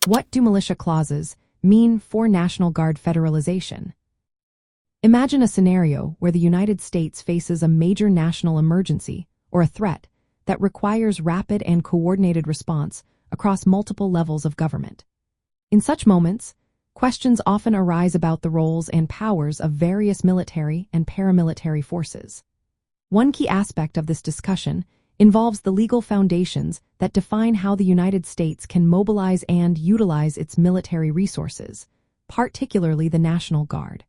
What do militia clauses mean for National Guard federalization? Imagine a scenario where the United States faces a major national emergency or a threat that requires rapid and coordinated response across multiple levels of government. In such moments, questions often arise about the roles and powers of various military and paramilitary forces. One key aspect of this discussion involves the legal foundations that define how the United States can mobilize and utilize its military resources, particularly the National Guard.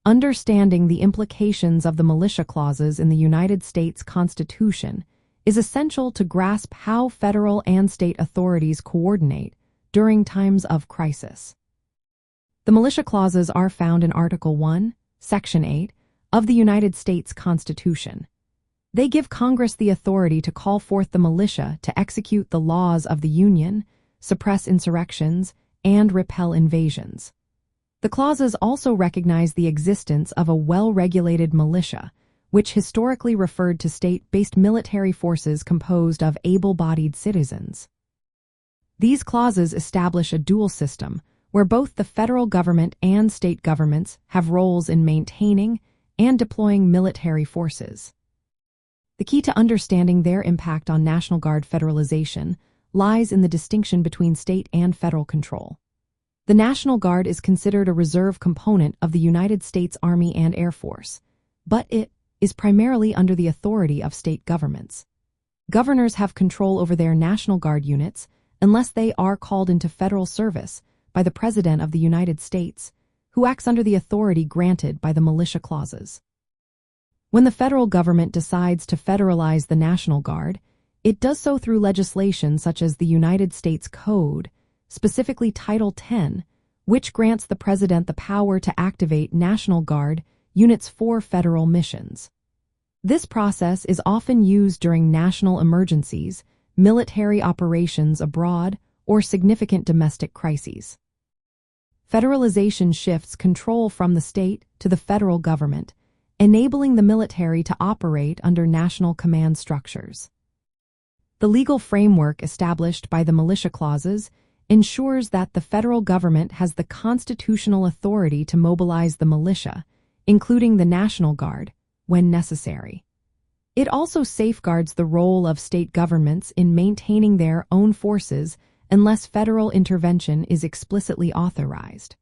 Understanding the implications of the militia clauses in the United States Constitution is essential to grasp how federal and state authorities coordinate during times of crisis. The militia clauses are found in Article 1, Section 8 of the United States Constitution. They give Congress the authority to call forth the militia to execute the laws of the Union, suppress insurrections, and repel invasions. The clauses also recognize the existence of a well-regulated militia, which historically referred to state-based military forces composed of able-bodied citizens. These clauses establish a dual system where both the federal government and state governments have roles in maintaining and deploying military forces. The key to understanding their impact on National Guard federalization lies in the distinction between state and federal control. The National Guard is considered a reserve component of the United States Army and Air Force, but it is primarily under the authority of state governments. Governors have control over their National Guard units unless they are called into federal service by the President of the United States, who acts under the authority granted by the militia clauses. When the federal government decides to federalize the National Guard, it does so through legislation such as the United States Code, specifically Title 10, which grants the President the power to activate National Guard units for federal missions. This process is often used during national emergencies, military operations abroad, or significant domestic crises. Federalization shifts control from the state to the federal government, enabling the military to operate under national command structures. The legal framework established by the militia clauses ensures that the federal government has the constitutional authority to mobilize the militia, including the National Guard, when necessary. It also safeguards the role of state governments in maintaining their own forces unless federal intervention is explicitly authorized.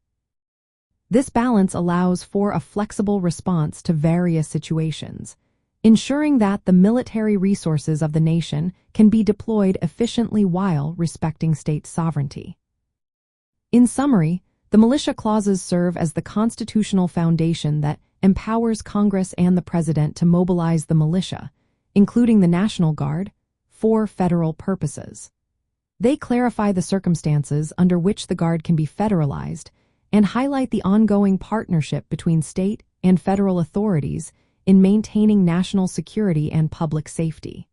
This balance allows for a flexible response to various situations, ensuring that the military resources of the nation can be deployed efficiently while respecting state sovereignty. In summary, the militia clauses serve as the constitutional foundation that empowers Congress and the President to mobilize the militia, including the National Guard, for federal purposes. They clarify the circumstances under which the Guard can be federalized and highlight the ongoing partnership between state and federal authorities in maintaining national security and public safety.